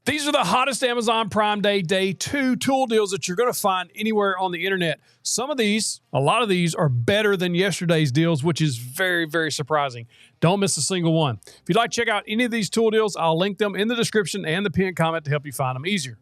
These are the hottest Amazon Prime Day 2 tool deals that you're going to find anywhere on the internet. A lot of these are better than yesterday's deals, which is very, very surprising. Don't miss a single one. If you'd like to check out any of these tool deals, I'll link them in the description and the pinned comment to help you find them easier.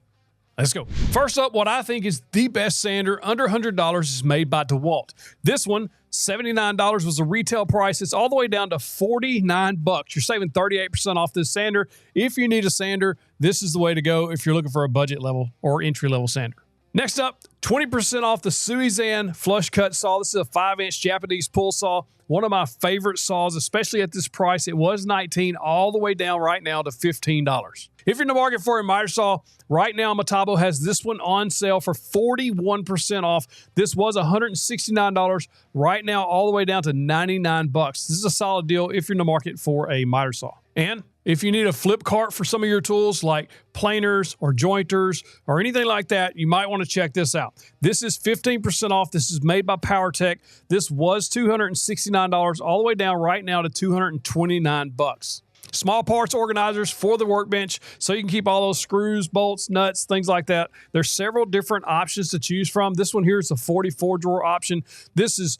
Let's go. First up, what I think is the best sander under $100 is made by DeWalt. This one, $79 was the retail price. It's all the way down to $49. You're saving 38% off this sander. If you need a sander, this is the way to go if you're looking for a budget level or entry level sander. Next up, 20% off the Suizan flush cut saw. This is a 5-inch Japanese pull saw. One of my favorite saws, especially at this price. It was $19 all the way down right now to $15. If you're in the market for a miter saw, right now Metabo has this one on sale for 41% off. This was $169. Right now all the way down to $99. This is a solid deal if you're in the market for a miter saw. And if you need a flip cart for some of your tools like planers or jointers or anything like that, you might want to check this out. This is 15% off. This is made by PowerTech. This was $269 all the way down right now to $229. Small parts organizers for the workbench so you can keep all those screws, bolts, nuts, things like that. There's several different options to choose from. This one here is a 44 drawer option. This is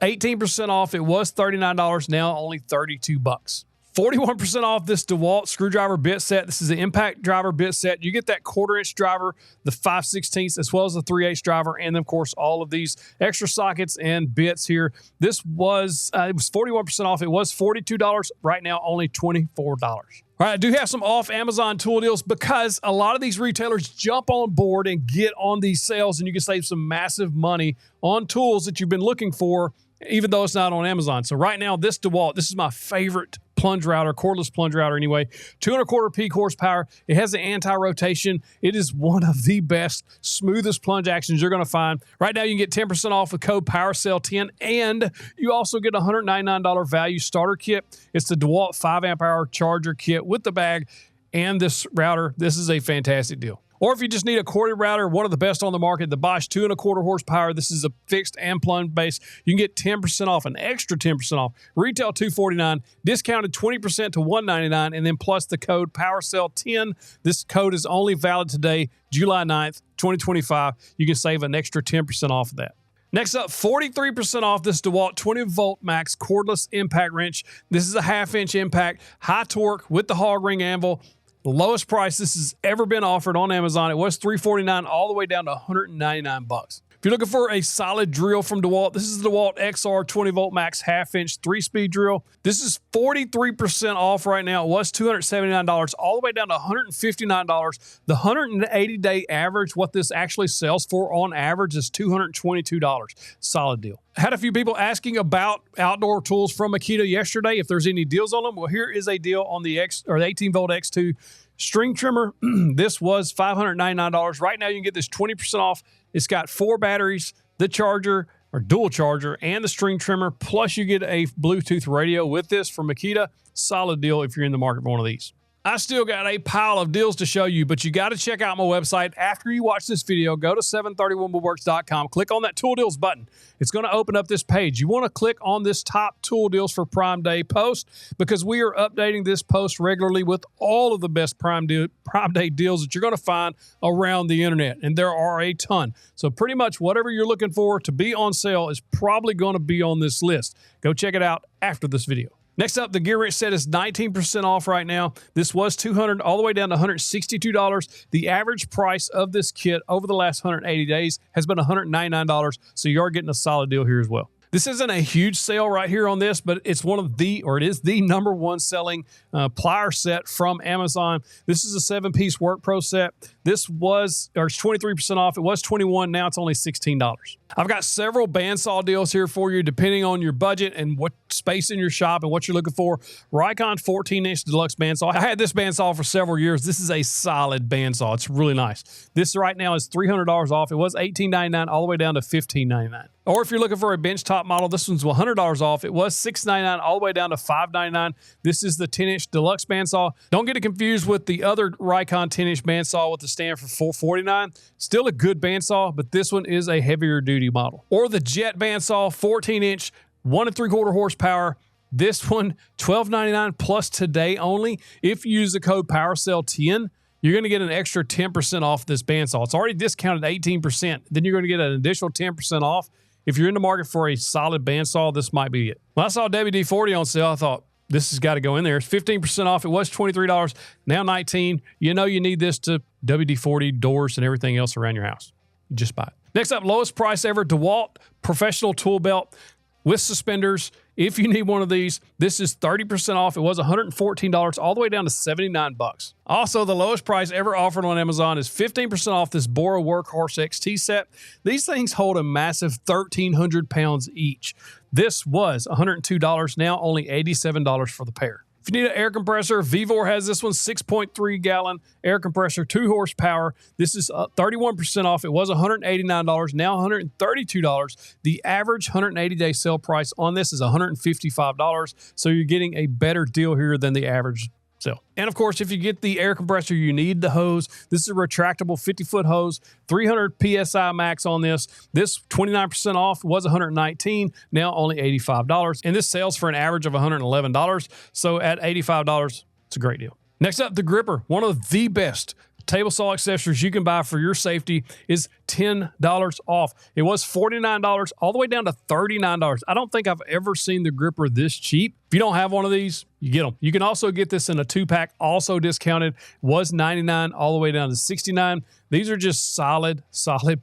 18% off. It was $39, now only $32. 41% off this DeWalt screwdriver bit set. This is an impact driver bit set. You get that 1/4-inch driver, the 5/16, as well as the 3/8 driver, and of course all of these extra sockets and bits here. This was it was 41% off. It was $42. Right now only $24. All right, I do have some off Amazon tool deals because a lot of these retailers jump on board and get on these sales, and you can save some massive money on tools that you've been looking for, even though it's not on Amazon. So right now, this DeWalt, this is my favorite plunge router, cordless plunge router anyway. 2¼ peak horsepower. It has the anti-rotation. It is one of the best, smoothest plunge actions you're going to find. Right now, you can get 10% off with code PowerSale10, and you also get a $199 value starter kit. It's the DeWalt 5 amp hour charger kit with the bag and this router. This is a fantastic deal. Or if you just need a corded router, one of the best on the market, the Bosch 2¼ horsepower. This is a fixed and plunge base. You can get 10% off, an extra 10% off. Retail $249, discounted 20% to $199, and then plus the code PowerSale10. This code is only valid today, July 9th, 2025. You can save an extra 10% off of that. Next up, 43% off this DeWalt 20-volt max cordless impact wrench. This is a 1/2-inch impact, high torque with the hog ring anvil. The lowest price this has ever been offered on Amazon. It was $349 all the way down to $199. If you're looking for a solid drill from DeWalt, this is the DeWalt XR 20-volt max 1/2-inch 3-speed drill. This is 43% off right now. It was $279 all the way down to $159. The 180-day average, what this actually sells for on average, is $222. Solid deal. Had a few people asking about outdoor tools from Makita yesterday, if there's any deals on them. Well, here is a deal on the 18-volt X2 string trimmer. This was $599. Right now, you can get this 20% off. It's got 4 batteries, the charger, or dual charger, and the string trimmer, plus you get a Bluetooth radio with this from Makita. Solid deal if you're in the market for one of these. I still got a pile of deals to show you, but you got to check out my website. After you watch this video, go to 731woodworks.com, click on that Tool Deals button. It's going to open up this page. You want to click on this top Tool Deals for Prime Day post because we are updating this post regularly with all of the best Prime Day deals that you're going to find around the internet, and there are a ton. So pretty much whatever you're looking for to be on sale is probably going to be on this list. Go check it out after this video. Next up, the gear wrench set is 19% off right now. This was $200 all the way down to $162. The average price of this kit over the last 180 days has been $199, so you are getting a solid deal here as well. This isn't a huge sale right here on this, but it's it is the #1 selling plier set from Amazon. This is a 7-piece Work Pro set. This was, or it's 23% off. It was $21. Now it's only $16. I've got several bandsaw deals here for you, depending on your budget and what space in your shop and what you're looking for. Rikon 14-inch deluxe bandsaw. I had this bandsaw for several years. This is a solid bandsaw. It's really nice. This right now is $300 off. It was $18.99 all the way down to $15.99. Or if you're looking for a benchtop model, this one's $100 off. It was $6.99 all the way down to $5.99. This is the 10-inch deluxe bandsaw. Don't get it confused with the other Rikon 10-inch bandsaw with the stand for $449. Still a good bandsaw, but this one is a heavier duty model. Or the Jet bandsaw, 14-inch, 1 3/4 horsepower. This one, $12.99 plus today only. If you use the code PowerSale10, you're going to get an extra 10% off this bandsaw. It's already discounted 18%. Then you're going to get an additional 10% off. If you're in the market for a solid bandsaw, this might be it. When I saw WD-40 on sale, I thought, this has got to go in there. It's 15% off. It was $23, now $19. You know you need this to WD-40 doors and everything else around your house. Just buy it. Next up, lowest price ever, DeWalt Professional Tool Belt with suspenders. If you need one of these, this is 30% off. It was $114 all the way down to $79. Also, the lowest price ever offered on Amazon is 15% off this Bora Workhorse XT set. These things hold a massive 1,300 pounds each. This was $102, now only $87 for the pair. If you need an air compressor, Vevor has this one, 6.3 gallon air compressor, 2 horsepower. This is 31% off. It was $189, now $132. The average 180-day sale price on this is $155. So you're getting a better deal here than the average sale. And of course, if you get the air compressor, you need the hose. This is a retractable 50-foot hose, 300 PSI max on this. This 29% off was $119, now only $85. And this sells for an average of $111. So at $85, it's a great deal. Next up, the gripper, one of the best table saw accessories you can buy for your safety, is $10 off. It was $49 all the way down to $39. I don't think I've ever seen the gripper this cheap. If you don't have one of these, you get them. You can also get this in a 2-pack, also discounted. Was $99 all the way down to $69. These are just solid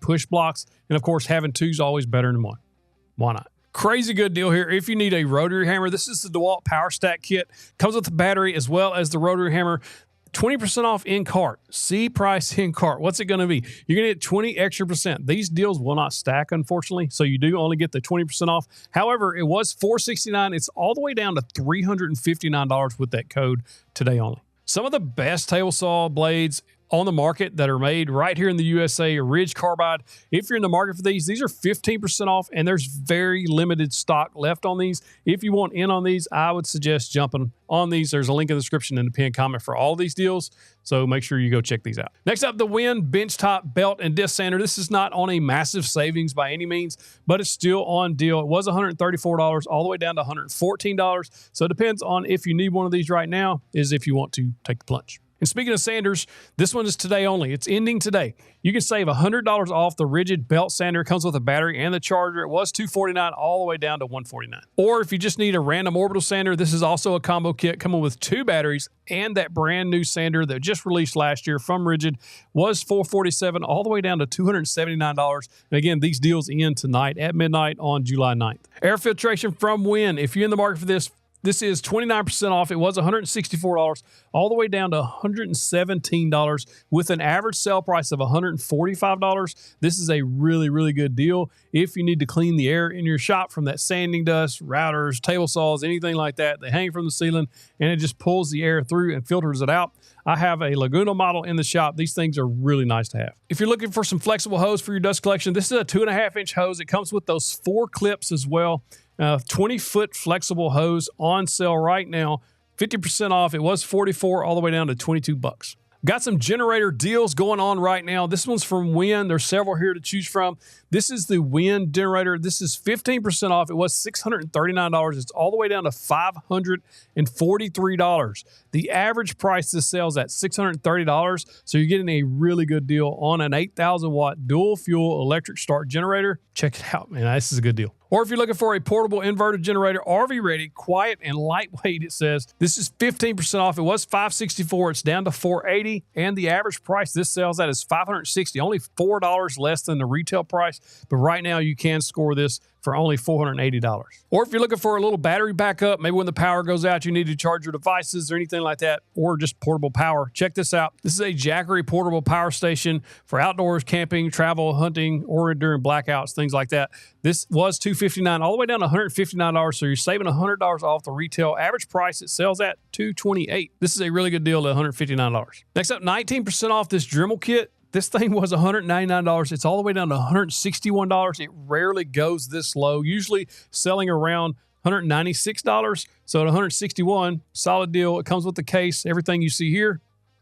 push blocks. And of course, having two is always better than one. Why not? Crazy good deal here. If you need a rotary hammer, this is the DeWalt Power Stack Kit. Comes with the battery as well as the rotary hammer. 20% off in cart. See price in cart. What's it going to be? You're going to get 20 extra percent. These deals will not stack, unfortunately, so you do only get the 20% off. However, it was $469. It's all the way down to $359 with that code today only. Some of the best table saw blades on the market that are made right here in the USA are Ridge Carbide. If you're in the market for these are 15% off, and there's very limited stock left on these. If you want in on these, I would suggest jumping on these. There's a link in the description and the pinned comment for all these deals, so make sure you go check these out. Next up, the Win Benchtop Belt and Disc Sander. This is not on a massive savings by any means, but it's still on deal. It was $134 all the way down to $114, so it depends on if you need one of these right now, is if you want to take the plunge. And speaking of sanders, this one is today only. It's ending today. You can save $100 off the rigid belt sander. It comes with a battery and the charger. It was $249 all the way down to $149. Or if you just need a random orbital sander, this is also a combo kit coming with 2 batteries and that brand new sander that just released last year from Rigid. Was $447 all the way down to $279. And again, these deals end tonight at midnight on July 9th. Air filtration from Win. If you're in the market for this is 29% off. It was $164 all the way down to $117 with an average sale price of $145. This is a really, really good deal if you need to clean the air in your shop from that sanding dust, routers, table saws, anything like that. They hang from the ceiling and it just pulls the air through and filters it out. I have a Laguna model in the shop. These things are really nice to have. If you're looking for some flexible hose for your dust collection, this is a 2.5-inch hose. It comes with those 4 clips as well. 20-foot flexible hose on sale right now, 50% off. It was $44 all the way down to $22. Got some generator deals going on right now. This one's from Win. There's several here to choose from. This is the Win generator. This is 15% off. It was $639. It's all the way down to $543. The average price this sells at $630. So you're getting a really good deal on an 8,000 watt dual fuel electric start generator. Check it out, man. This is a good deal. Or if you're looking for a portable inverter generator, RV ready, quiet and lightweight, it says this is 15% off. It was $564. It's down to $480. And the average price this sells at is $560, only $4 less than the retail price. But right now you can score this for only $480. Or if you're looking for a little battery backup, maybe when the power goes out, you need to charge your devices or anything like that, or just portable power, check this out. This is a Jackery portable power station for outdoors, camping, travel, hunting, or during blackouts, things like that. This was $259 all the way down to $159, so you're saving $100 off the retail average price. It sells at $228. This is a really good deal at $159. Next up, 19% off this Dremel kit. This thing was $199. It's all the way down to $161. It rarely goes this low, usually selling around $196. So at $161, solid deal. It comes with the case, everything you see here.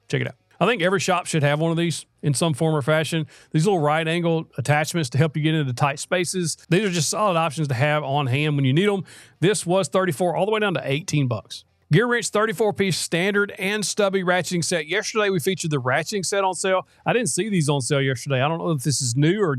Check it out. I think every shop should have one of these in some form or fashion. These little right angle attachments to help you get into tight spaces. These are just solid options to have on hand when you need them. This was $34 all the way down to $18. Gear wrench 34-piece standard and stubby ratcheting set. Yesterday we featured the ratcheting set on sale. I didn't see these on sale yesterday. I don't know if this is new or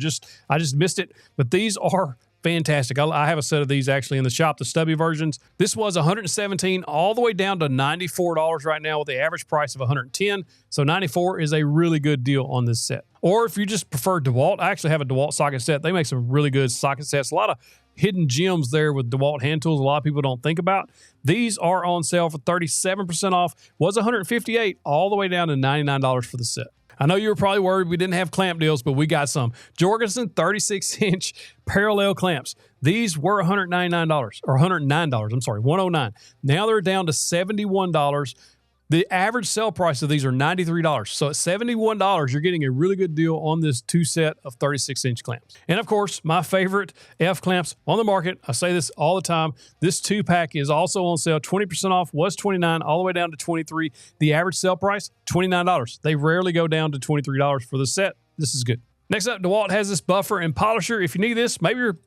I just missed it, but these are fantastic. I have a set of these actually in the shop, the stubby versions. This was $117 all the way down to $94 right now with the average price of $110. So $94 is a really good deal on this set. Or if you just prefer DeWalt, I actually have a DeWalt socket set. They make some really good socket sets. A lot of hidden gems there with DeWalt hand tools a lot of people don't think about. These are on sale for 37% off. Was $158 all the way down to $99 for the set. I know you were probably worried we didn't have clamp deals, but we got some. Jorgensen 36-inch parallel clamps. These were $199 or $109. I'm sorry, $109. Now they're down to $71. The average sale price of these are $93. So at $71, you're getting a really good deal on this two set of 36-inch clamps. And of course, my favorite F clamps on the market. I say this all the time. This two-pack is also on sale. 20% off, was $29 all the way down to $23. The average sale price, $29. They rarely go down to $23 for the set. This is good. Next up, DeWalt has this buffer and polisher. If you need this, maybe you're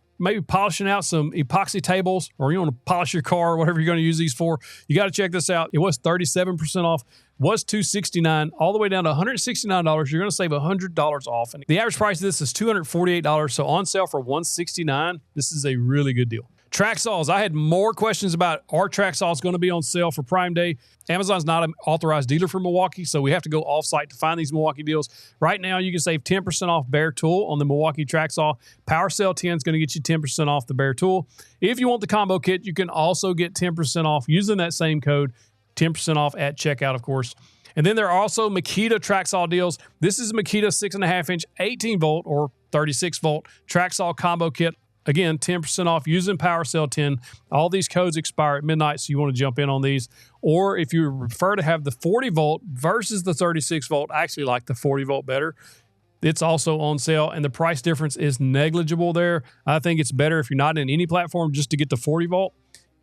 polishing out some epoxy tables, or you want to polish your car, or whatever you're going to use these for, you got to check this out. It was 37% off, was $269, all the way down to $169. You're going to save $100 off. And the average price of this is $248, so on sale for $169. This is a really good deal. Track saws. I had more questions about are track saws going to be on sale for Prime Day. Amazon's not an authorized dealer for Milwaukee, so we have to go off-site to find these Milwaukee deals. Right now, you can save 10% off Bear Tool on the Milwaukee track saw. PowerCell 10 is going to get you 10% off the Bear Tool. If you want the combo kit, you can also get 10% off using that same code, 10% off at checkout, of course. And then there are also Makita track saw deals. This is Makita 6.5-inch 18-volt or 36-volt track saw combo kit. Again, 10% off using PowerCell 10. All these codes expire at midnight, so you want to jump in on these. Or if you prefer to have the 40-volt versus the 36-volt, I actually like the 40-volt better. It's also on sale, and the price difference is negligible there. I think it's better if you're not in any platform just to get the 40-volt,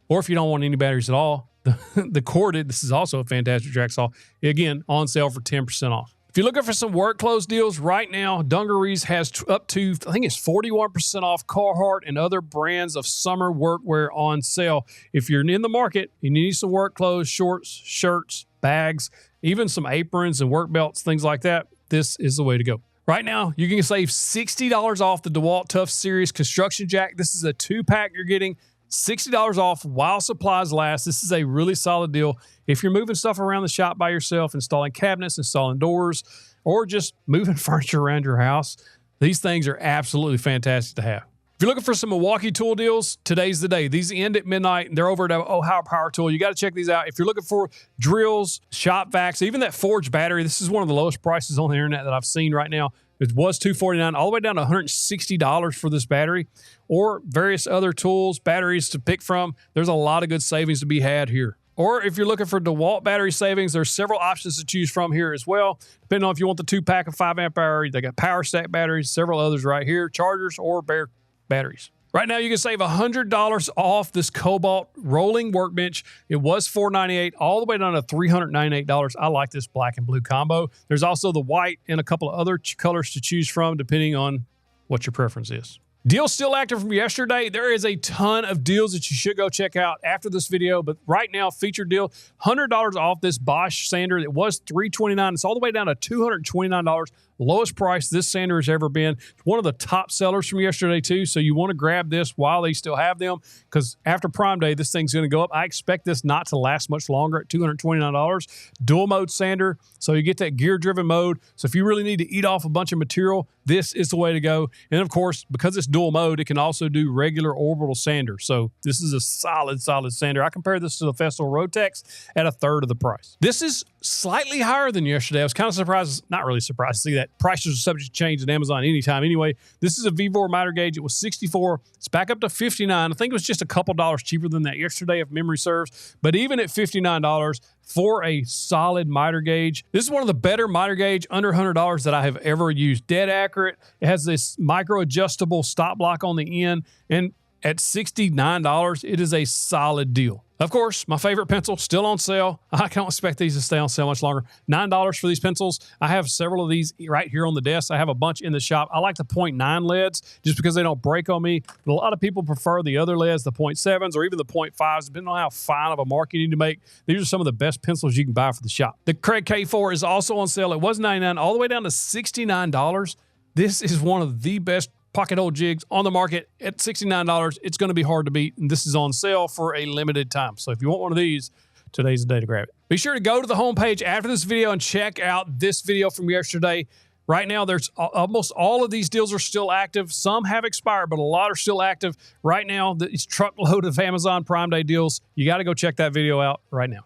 or if you don't want any batteries at all. The corded, this is also a fantastic track saw. Again, on sale for 10% off. If you're looking for some work clothes deals right now, Dungarees has up to, I think it's 41% off Carhartt and other brands of summer workwear on sale. If you're in the market, you need some work clothes, shorts, shirts, bags, even some aprons and work belts, things like that, this is the way to go. Right now, you can save $60 off the DeWalt Tough Series Construction Jack. This is a two-pack you're getting. $60 off while supplies last. This is a really solid deal. If you're moving stuff around the shop by yourself, installing cabinets, installing doors, or just moving furniture around your house, these things are absolutely fantastic to have. If you're looking for some Milwaukee tool deals, today's the day. These end at midnight, and they're over at Ohio Power Tool. You got to check these out. If you're looking for drills, shop vacs, even that Forge battery, this is one of the lowest prices on the internet that I've seen right now. It was $249 all the way down to $160 for this battery, or various other tools, batteries to pick from. There's a lot of good savings to be had here. Or if you're looking for DeWalt battery savings, there's several options to choose from here as well. Depending on if you want the 2-pack of 5-amp hour, they got Power Stack batteries, several others right here, chargers or Bear batteries. Right now, you can save $100 off this Cobalt rolling workbench. It was $498 all the way down to $398. I like this black and blue combo. There's also the white and a couple of other colors to choose from, depending on what your preference is. Deals still active from yesterday. There is a ton of deals that you should go check out after this video, but right now, featured deal, $100 off this Bosch sander. It was $329. It's all the way down to $229. Lowest price this sander has ever been. It's one of the top sellers from yesterday too, so you want to grab this while they still have them, because after Prime Day, this thing's going to go up. I expect this not to last much longer at $229. Dual mode sander, so you get that gear-driven mode. So if you really need to eat off a bunch of material, this is the way to go. And of course, because it's dual mode, it can also do regular orbital sander. So this is a solid sander. I compare this to the Festool Rotex at a third of the price. This is slightly higher than yesterday. I was kind of surprised, not really surprised to see that. Prices are subject to change at Amazon anytime anyway. This is a VVOR miter gauge. It was $64. It's back up to $59. I think it was just a couple dollars cheaper than that yesterday, if memory serves. But even at $59 for a solid miter gauge, this is one of the better miter gauge under $100 that I have ever used. Dead accurate. It has this micro adjustable stop block on the end, and at $69, it is a solid deal. Of course, my favorite pencil, still on sale. I can't expect these to stay on sale much longer. $9 for these pencils. I have several of these right here on the desk. I have a bunch in the shop. I like the 0.9 leads just because they don't break on me. But a lot of people prefer the other leads, the 0.7s or even the 0.5s, depending on how fine of a mark you need to make. These are some of the best pencils you can buy for the shop. The Craig K4 is also on sale. It was $99 all the way down to $69. This is one of the best pocket hole jigs on the market at $69. It's going to be hard to beat, and this is on sale for a limited time. So if you want one of these, today's the day to grab it. Be sure to go to the homepage after this video and check out this video from yesterday. Right now, there's almost all of these deals are still active. Some have expired, but a lot are still active. Right now, this truckload of Amazon Prime Day deals. You got to go check that video out right now.